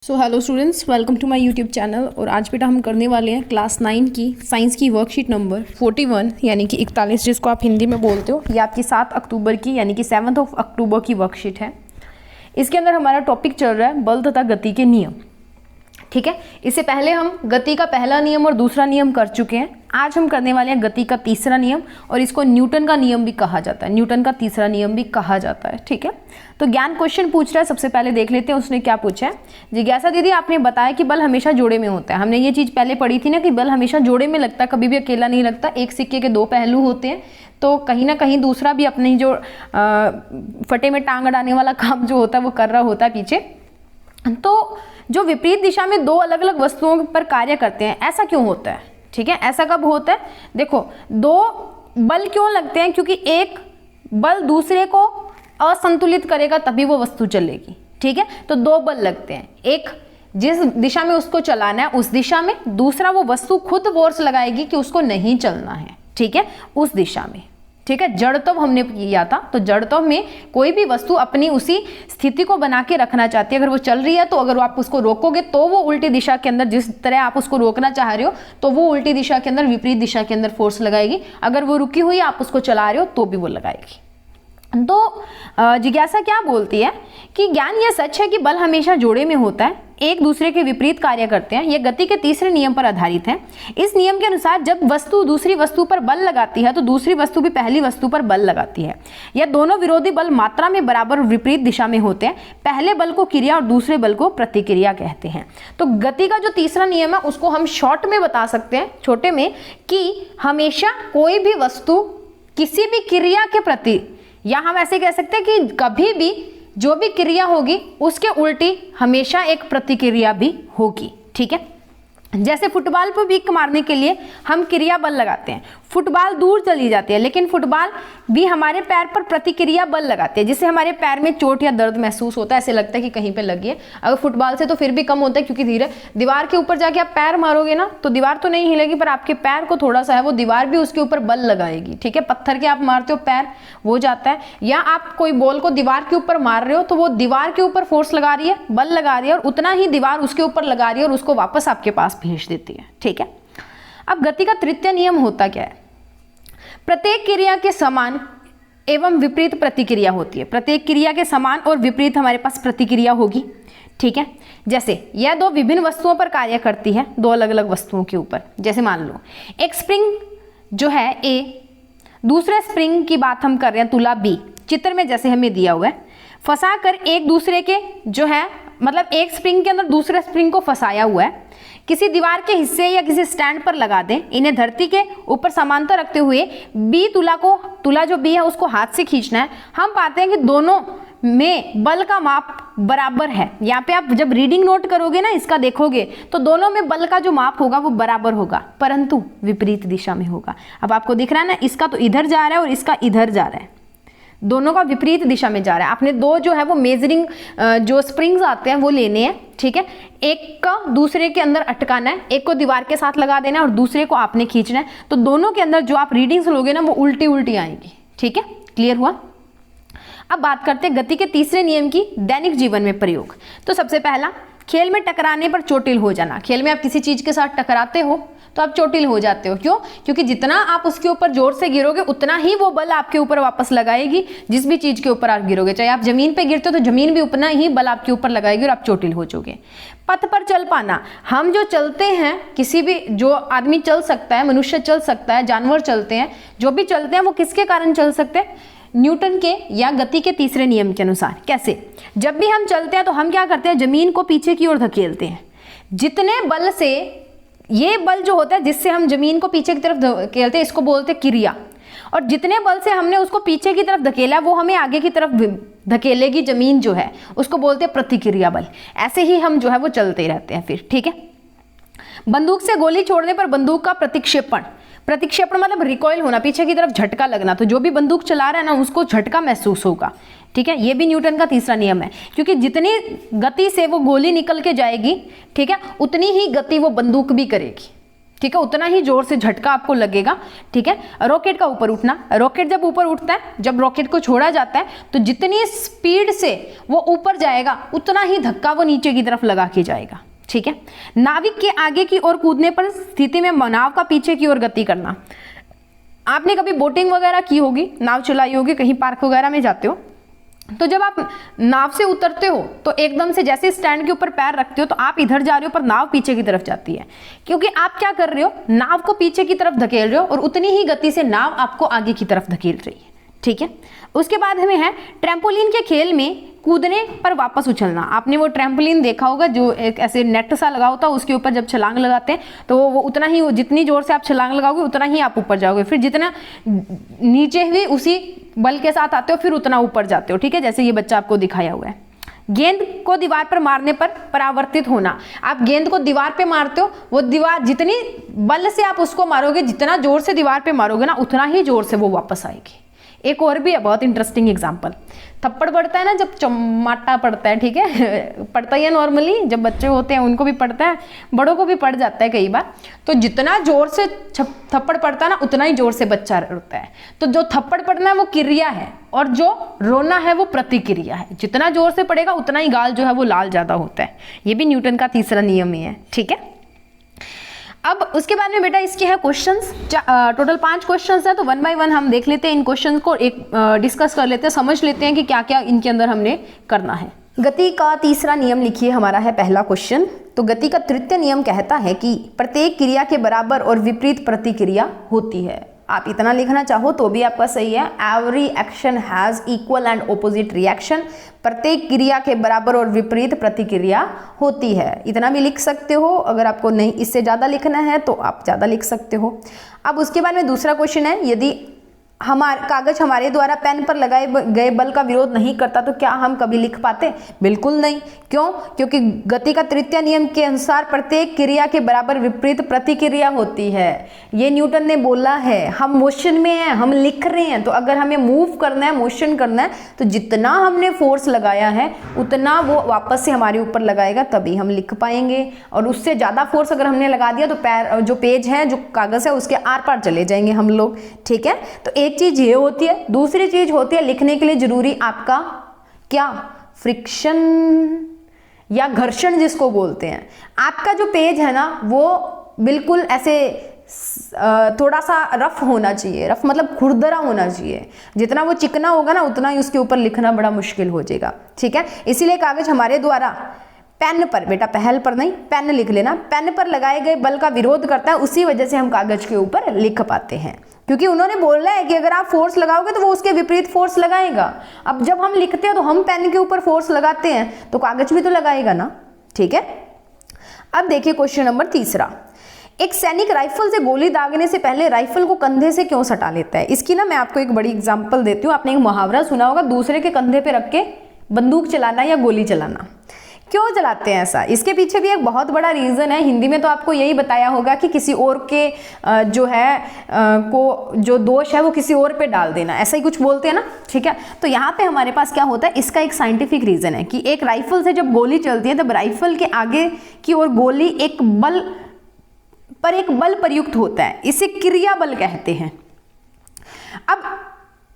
So hello students, welcome to my YouTube channel. और आज बेटा हम करने वाले हैं क्लास 9 की साइंस की वर्कशीट नंबर 41 यानी कि 41, जिसको आप हिंदी में बोलते हो। ये आपकी 7 अक्टूबर की यानी कि 7 अक्टूबर की वर्कशीट है। इसके अंदर हमारा टॉपिक चल रहा है बल तथा गति के नियम। ठीक है, इससे पहले हम गति का पहला नियम और दूसरा नियम कर चुके हैं। आज हम करने वाले हैं गति का तीसरा नियम, और इसको न्यूटन का नियम भी कहा जाता है, न्यूटन का तीसरा नियम भी कहा जाता है। ठीक है, तो ज्ञान क्वेश्चन पूछ रहा है। सबसे पहले देख लेते हैं उसने क्या पूछा है। जिज्ञासा दीदी, आपने बताया कि बल हमेशा जोड़े में होता है। हमने ये चीज़ पहले पढ़ी थी ना कि बल हमेशा जोड़े में लगता है, कभी भी अकेला नहीं लगता। एक सिक्के के दो पहलू होते हैं, तो कहीं ना कहीं दूसरा भी अपनी जो फटे में टांग अड़ाने वाला काम जो होता है वो कर रहा होता है पीछे। तो जो विपरीत दिशा में दो अलग अलग वस्तुओं पर कार्य करते हैं, ऐसा क्यों होता है? ठीक है, ऐसा कब होता है? देखो, दो बल क्यों लगते हैं? क्योंकि एक बल दूसरे को असंतुलित करेगा तभी वो वस्तु चलेगी। ठीक है, तो दो बल लगते हैं, एक जिस दिशा में उसको चलाना है उस दिशा में, दूसरा वो वस्तु खुद फोर्स लगाएगी कि उसको नहीं चलना है। ठीक है, उस दिशा में। ठीक है, जड़त्व हमने किया था, तो जड़त्व में कोई भी वस्तु अपनी उसी स्थिति को बना के रखना चाहती है। अगर वो चल रही है तो अगर आप उसको रोकोगे तो वो उल्टी दिशा के अंदर, जिस तरह आप उसको रोकना चाह रहे हो तो वो उल्टी दिशा के अंदर, विपरीत दिशा के अंदर फोर्स लगाएगी। अगर वो रुकी हुई आप उसको चला रहे हो तो भी वो लगाएगी। तो जिज्ञासा क्या बोलती है कि ज्ञान यह सच है कि बल हमेशा जोड़े में होता है, एक दूसरे के विपरीत कार्य करते हैं। यह गति के तीसरे नियम पर आधारित है। इस नियम के अनुसार जब वस्तु दूसरी वस्तु पर बल लगाती है तो दूसरी वस्तु भी पहली वस्तु पर बल लगाती है। यह दोनों विरोधी बल मात्रा में बराबर और विपरीत दिशा में होते हैं। पहले बल को क्रिया और दूसरे बल को प्रतिक्रिया कहते हैं। तो गति का जो तीसरा नियम है उसको हम शॉर्ट में बता सकते हैं, छोटे में, कि हमेशा कोई भी वस्तु किसी भी क्रिया के प्रति, या हम ऐसे कह सकते हैं कि कभी भी जो भी क्रिया होगी उसके उल्टी हमेशा एक प्रतिक्रिया भी होगी। ठीक है, जैसे फुटबॉल पर किक मारने के लिए हम क्रिया बल लगाते हैं, फुटबॉल दूर चली जाती है, लेकिन फुटबॉल भी हमारे पैर पर प्रतिक्रिया बल लगाती है, जिससे हमारे पैर में चोट या दर्द महसूस होता है, ऐसे लगता है कि कहीं पे लगी है। अगर फुटबॉल से तो फिर भी कम होता है, क्योंकि धीरे दीवार के ऊपर जाके आप पैर मारोगे ना तो दीवार तो नहीं हिलेगी, पर आपके पैर को थोड़ा सा है वो दीवार भी उसके ऊपर बल लगाएगी। ठीक है, पत्थर के आप मारते हो पैर वो जाता है, या आप कोई बॉल को दीवार के ऊपर मार रहे हो तो वो दीवार के ऊपर फोर्स लगा रही है, बल लगा रही है, और उतना ही दीवार उसके ऊपर लगा रही है और उसको वापस आपके पास भेज देती है। ठीक है, अब गति का तृतीय नियम होता क्या है? प्रत्येक क्रिया के समान एवं विपरीत प्रतिक्रिया होती है। प्रत्येक क्रिया के समान और विपरीत हमारे पास प्रतिक्रिया होगी। ठीक है, जैसे यह दो विभिन्न वस्तुओं पर कार्य करती है, दो अलग अलग वस्तुओं के ऊपर। जैसे मान लो एक स्प्रिंग जो है A, दूसरे स्प्रिंग की बात हम कर रहे हैं तुला B, चित्र में जैसे हमें दिया हुआ है, फंसा कर एक दूसरे के जो है, मतलब एक स्प्रिंग के अंदर दूसरे स्प्रिंग को फंसाया हुआ है, किसी दीवार के हिस्से या किसी स्टैंड पर लगा दें। इन्हें धरती के ऊपर समांतर रखते हुए बी तुला जो बी है उसको हाथ से खींचना है। हम पाते हैं कि दोनों में बल का माप बराबर है। यहाँ पे आप जब रीडिंग नोट करोगे ना, इसका देखोगे तो दोनों में बल का जो माप होगा वो बराबर होगा, परंतु विपरीत दिशा में होगा। अब आपको दिख रहा है ना, इसका तो इधर जा रहा है और इसका इधर जा रहा है, दोनों का विपरीत दिशा में जा रहा है। आपने दो जो है वो मेजरिंग जो स्प्रिंग्स आते हैं वो लेने हैं। ठीक है, एक का दूसरे के अंदर अटकाना है, एक को दीवार के साथ लगा देना है और दूसरे को आपने खींचना है, तो दोनों के अंदर जो आप रीडिंग्स लोगे ना वो उल्टी उल्टी आएंगी। ठीक है, क्लियर हुआ? अब बात करते हैं गति के तीसरे नियम की दैनिक जीवन में प्रयोग। तो सबसे पहला, खेल में टकराने पर चोटिल हो जाना। खेल में आप किसी चीज के साथ टकराते हो तो आप चोटिल हो जाते हो। क्यों? क्योंकि जितना आप उसके ऊपर जोर से गिरोगे उतना ही वो बल आपके ऊपर वापस लगाएगी, जिस भी चीज के ऊपर आप गिरोगे। चाहे आप जमीन पे गिरते हो तो जमीन भी उतना ही बल आपके ऊपर लगाएगी और आप चोटिल हो जाओगे। पथ पर चल पाना, हम जो चलते हैं, किसी भी जो आदमी चल सकता है, मनुष्य चल सकता है, जानवर चलते हैं, जो भी चलते हैं वो किसके कारण चल सकते हैं? न्यूटन के या गति के तीसरे नियम के अनुसार। कैसे? जब भी हम चलते हैं तो हम क्या करते हैं? जमीन को पीछे की ओर धकेलते हैं। जितने बल से, ये बल जो होता है जिससे हम जमीन को पीछे की तरफ धकेलते हैं, इसको बोलते हैं क्रिया। और जितने बल से हमने उसको पीछे की तरफ धकेला वो हमें आगे की तरफ धकेलेगी जमीन जो है, उसको बोलते हैं प्रतिक्रिया बल। ऐसे ही हम जो है वो चलते रहते हैं फिर। ठीक है, बंदूक से गोली छोड़ने पर बंदूक का प्रतिक्षेपण, प्रतिक्षेपण मतलब रिकॉइल होना, पीछे की तरफ झटका लगना। तो जो भी बंदूक चला रहा है ना उसको झटका महसूस होगा। ठीक है, ये भी न्यूटन का तीसरा नियम है, क्योंकि जितनी गति से वो गोली निकल के जाएगी, ठीक है, उतनी ही गति वो बंदूक भी करेगी। ठीक है, उतना ही जोर से झटका आपको लगेगा। ठीक है, रॉकेट का ऊपर उठना, रॉकेट जब ऊपर उठता है, जब रॉकेट को छोड़ा जाता है तो जितनी स्पीड से वो ऊपर जाएगा उतना ही धक्का वो नीचे की तरफ लगा के जाएगा। ठीक है, नाविक के आगे की ओर कूदने पर स्थिति में नाव का पीछे की ओर गति करना। आपने कभी बोटिंग वगैरह की होगी, नाव चलाई होगी, कहीं पार्क वगैरह में जाते हो, तो जब आप नाव से उतरते हो तो एकदम से जैसे स्टैंड के ऊपर पैर रखते हो तो आप इधर जा रहे हो पर नाव पीछे की तरफ जाती है, क्योंकि आप क्या कर रहे हो, नाव को पीछे की तरफ धकेल रहे हो और उतनी ही गति से नाव आपको आगे की तरफ धकेल रही है। ठीक है, उसके बाद हमें है ट्रैम्पोलिन के खेल में कूदने पर वापस उछलना। आपने वो ट्रैम्पोलिन देखा होगा जो एक ऐसे नेट सा लगा होता है, उसके ऊपर जब छलांग लगाते हैं तो वो उतना ही, जितनी जोर से आप छलांग लगाओगे उतना ही आप ऊपर जाओगे, फिर जितना नीचे हुए उसी बल के साथ आते हो फिर उतना ऊपर जाते हो। ठीक है, जैसे ये बच्चा आपको दिखाया हुआ है। गेंद को दीवार पर मारने पर परावर्तित होना। आप गेंद को दीवार पे मारते हो, वो दीवार जितनी बल से आप उसको मारोगे, जितना जोर से दीवार पे मारोगे ना, उतना ही जोर से वो वापस आएगी। एक और भी है बहुत इंटरेस्टिंग एग्जांपल, थप्पड़ पड़ता है ना जब चमाटा पड़ता है, ठीक है, पड़ता ही है नॉर्मली, जब बच्चे होते हैं उनको भी पड़ता है, बड़ों को भी पड़ जाता है कई बार। तो जितना जोर से थप्पड़ पड़ता है ना उतना ही जोर से बच्चा रोता है। तो जो थप्पड़ पड़ना है वो क्रिया है और जो रोना है वो प्रतिक्रिया है। जितना जोर से पड़ेगा उतना ही गाल जो है वो लाल ज्यादा होता है। ये भी न्यूटन का तीसरा नियम ही है। ठीक है, अब उसके बाद में बेटा इसके हैं क्वेश्चंस, टोटल 5 क्वेश्चंस हैं, तो 1 बाय 1 हम देख लेते हैं इन क्वेश्चंस को, एक डिस्कस कर लेते हैं, समझ लेते हैं कि क्या क्या इनके अंदर हमने करना है। गति का तीसरा नियम लिखिए, हमारा है पहला क्वेश्चन। तो गति का तृतीय नियम कहता है कि प्रत्येक क्रिया के बराबर और विपरीत प्रतिक्रिया होती है। आप इतना लिखना चाहो तो भी आपका सही है, every action has equal and opposite reaction. प्रत्येक क्रिया के बराबर और विपरीत प्रतिक्रिया होती है, इतना भी लिख सकते हो। अगर आपको नहीं इससे ज़्यादा लिखना है तो आप ज़्यादा लिख सकते हो। अब उसके बाद में दूसरा क्वेश्चन है, यदि कागज हमारे द्वारा पेन पर लगाए गए बल का विरोध नहीं करता तो क्या हम कभी लिख पाते? बिल्कुल नहीं। क्यों? क्योंकि गति का तृतीय नियम के अनुसार प्रत्येक क्रिया के बराबर विपरीत प्रतिक्रिया होती है। ये न्यूटन ने बोला है। हम मोशन में हैं, हम लिख रहे हैं, तो अगर हमें मूव करना है, मोशन करना है, तो जितना हमने फोर्स लगाया है उतना वो वापस से हमारे ऊपर लगाएगा, तभी हम लिख पाएंगे। और उससे ज़्यादा फोर्स अगर हमने लगा दिया तो जो पेज है, जो कागज़ है, उसके आर पार चले जाएंगे हम लोग। ठीक है, तो एक चीज ये होती है। दूसरी चीज होती है लिखने के लिए जरूरी आपका क्या, फ्रिक्शन या घर्षण जिसको बोलते हैं। आपका जो पेज है ना वो बिल्कुल ऐसे थोड़ा सा रफ होना चाहिए, रफ मतलब खुरदरा होना चाहिए। जितना वो चिकना होगा ना उतना ही उसके ऊपर लिखना बड़ा मुश्किल हो जाएगा। ठीक है, इसीलिए कागज हमारे द्वारा पेन पर, बेटा पहल पर नहीं, पेन लिख लेना, पेन पर लगाए गए बल का विरोध करता है, उसी वजह से हम कागज के ऊपर लिख पाते हैं। क्योंकि उन्होंने बोला है कि अगर आप फोर्स लगाओगे तो वो उसके विपरीत फोर्स लगाएगा। अब जब हम लिखते हैं तो हम पेन के ऊपर फोर्स लगाते हैं तो कागज भी तो लगाएगा ना। ठीक है, अब देखिए क्वेश्चन नंबर तीसरा। एक सैनिक राइफल से गोली दागने से पहले राइफल को कंधे से क्यों सटा लेता है? इसकी ना मैं आपको एक बड़ी एग्जांपल देती हूँ। आपने एक मुहावरा सुना होगा, दूसरे के कंधे पे रख के बंदूक चलाना या गोली चलाना। क्यों चलाते हैं ऐसा? इसके पीछे भी एक बहुत बड़ा रीज़न है। हिंदी में तो आपको यही बताया होगा कि किसी और के जो है को जो दोष है वो किसी और पे डाल देना, ऐसा ही कुछ बोलते हैं ना। ठीक है, तो यहाँ पे हमारे पास क्या होता है, इसका एक साइंटिफिक रीज़न है कि एक राइफल से जब गोली चलती है तब राइफल के आगे की ओर गोली एक बल प्रयुक्त होता है, इसे क्रिया बल कहते हैं। अब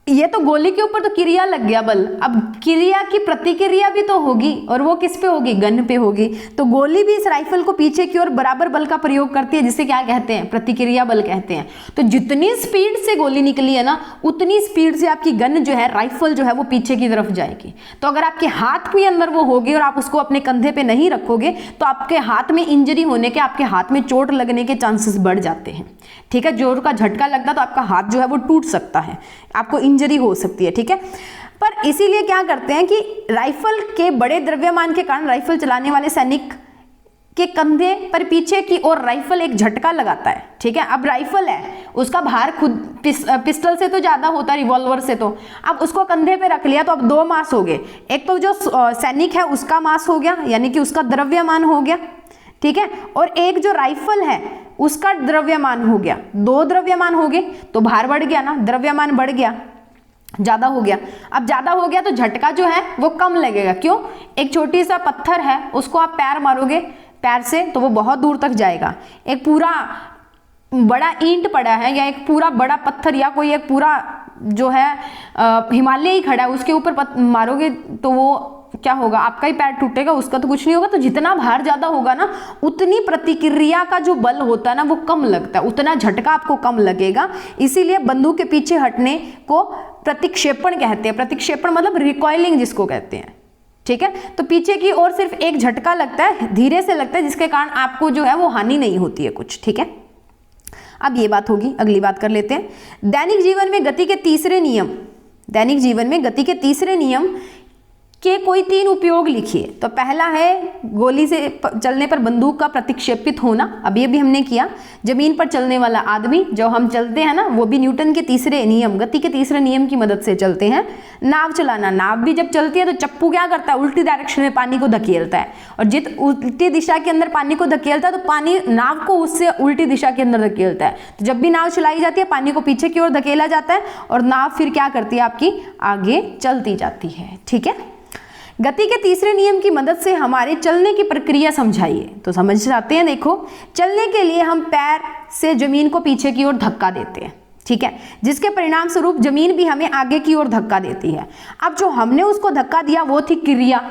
ये तो गोली के ऊपर तो क्रिया लग गया बल, अब क्रिया की प्रतिक्रिया भी तो होगी, और वो किस पे होगी? गन पे होगी। तो गोली भी इस राइफल को पीछे की ओर बराबर बल का प्रयोग करती है, जिसे क्या कहते हैं? प्रतिक्रिया बल कहते हैं। तो जितनी स्पीड से गोली निकली है ना उतनी स्पीड से आपकी गन जो है, राइफल जो है, वो पीछे की तरफ जाएगी। तो अगर आपके हाथ के अंदर वो होगी और आप उसको अपने कंधे पे नहीं रखोगे तो आपके हाथ में इंजरी होने के, आपके हाथ में चोट लगने के चांसेस बढ़ जाते हैं। ठीक है, जोर का झटका लगता तो आपका हाथ जो है वो टूट सकता है, आपको इंजरी हो सकती है। ठीक है, पर इसीलिए क्या करते हैं कि राइफल के बड़े द्रव्यमान के कारण राइफल चलाने वाले सैनिक के कंधे पर पीछे की ओर राइफल एक झटका लगाता है। ठीक है, अब राइफल है, उसका भार खुद पिस्टल से तो ज्यादा होता है, रिवॉल्वर से। तो अब उसको कंधे पे रख लिया तो अब दो मास हो गए, एक तो जो सैनिक है उसका मास हो गया, यानी कि उसका द्रव्यमान हो गया। ठीक है, और एक जो राइफल है उसका द्रव्यमान हो गया, दो द्रव्यमान हो गए, तो भार बढ़ गया ना, द्रव्यमान बढ़ गया, ज्यादा हो गया। अब ज्यादा हो गया तो झटका जो है वो कम लगेगा। क्यों? एक छोटी सा पत्थर है, उसको आप पैर मारोगे पैर से तो वो बहुत दूर तक जाएगा। एक पूरा बड़ा ईंट पड़ा है या एक पूरा बड़ा पत्थर या कोई एक पूरा जो है हिमालय ही खड़ा है, उसके ऊपर मारोगे तो वो क्या होगा, आपका ही पैर टूटेगा, उसका तो कुछ नहीं होगा। तो जितना भार ज्यादा होगा ना, उतनी प्रतिक्रिया का जो बल होता है ना वो कम लगता है, उतना झटका आपको कम लगेगा। इसीलिए बंदूक के पीछे हटने को प्रतिक्षेपण कहते हैं। प्रतिक्षेपण मतलब रिकॉइलिंग जिसको कहते हैं, ठीक है। तो पीछे की ओर सिर्फ एक झटका लगता है, धीरे से लगता है, जिसके कारण आपको जो है वो हानि नहीं होती है कुछ, ठीक है। अब ये बात होगी, अगली बात कर लेते हैं। दैनिक जीवन में गति के तीसरे नियम, दैनिक जीवन में गति के तीसरे नियम के कोई 3 उपयोग लिखिए। तो पहला है गोली से चलने पर बंदूक का प्रतिक्षेपित होना, अभी अभी हमने किया। जमीन पर चलने वाला आदमी, जो हम चलते हैं ना, वो भी न्यूटन के तीसरे नियम, गति के तीसरे नियम की मदद से चलते हैं। नाव चलाना, नाव भी जब चलती है तो चप्पू क्या करता है, उल्टी डायरेक्शन में पानी को धकेलता है, और जित उल्टी दिशा के अंदर पानी को धकेलता है तो पानी नाव को उससे उल्टी दिशा के अंदर धकेलता है। तो जब भी नाव चलाई जाती है पानी को पीछे की ओर धकेला जाता है और नाव फिर क्या करती है, आपकी आगे चलती जाती है, ठीक है। गति के तीसरे नियम की मदद से हमारे चलने की प्रक्रिया समझाइए। तो समझ जाते हैं, देखो, चलने के लिए हम पैर से जमीन को पीछे की ओर धक्का देते हैं, ठीक है, जिसके परिणाम स्वरूप जमीन भी हमें आगे की ओर धक्का देती है। अब जो हमने उसको धक्का दिया वो थी क्रिया,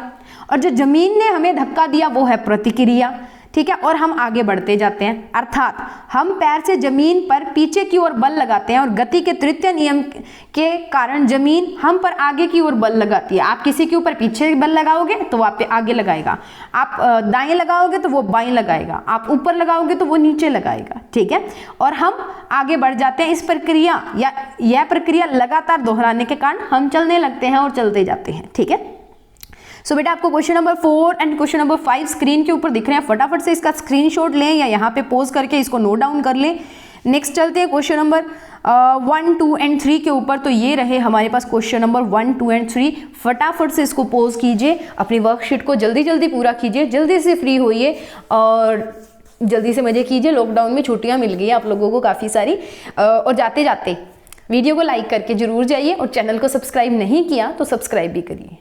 और जो जमीन ने हमें धक्का दिया वो है प्रतिक्रिया, ठीक है। और हम आगे बढ़ते जाते हैं, अर्थात हम पैर से जमीन पर पीछे की ओर बल लगाते हैं और गति के तृतीय नियम के कारण जमीन हम पर आगे की ओर बल लगाती है। आप किसी के ऊपर पीछे बल लगाओगे तो वो आप पे आगे लगाएगा, आप दाएं लगाओगे तो वो बाएं लगाएगा, आप ऊपर लगाओगे तो वो नीचे लगाएगा, ठीक है। और हम आगे बढ़ जाते हैं। इस प्रक्रिया या यह प्रक्रिया लगातार दोहराने के कारण हम चलने लगते हैं और चलते जाते हैं, ठीक है। सो बेटा आपको question number 4 and question number 5 screen के ऊपर दिख रहे हैं, फटाफट से इसका स्क्रीनशॉट लें या यहाँ पे पोज करके इसको नोट डाउन कर लें। नेक्स्ट चलते हैं क्वेश्चन नंबर 1, 2 एंड 3 के ऊपर। तो ये रहे हमारे पास क्वेश्चन नंबर 1, 2 एंड 3। फटाफट से इसको पोज कीजिए, अपनी वर्कशीट को जल्दी जल्दी पूरा कीजिए, जल्दी से फ्री होइए और जल्दी से मजे कीजिए। लॉकडाउन में छुट्टियाँ मिल गई आप लोगों को काफ़ी सारी। और जाते जाते वीडियो को लाइक करके जरूर जाइए, और चैनल को सब्सक्राइब नहीं किया तो सब्सक्राइब भी करिए।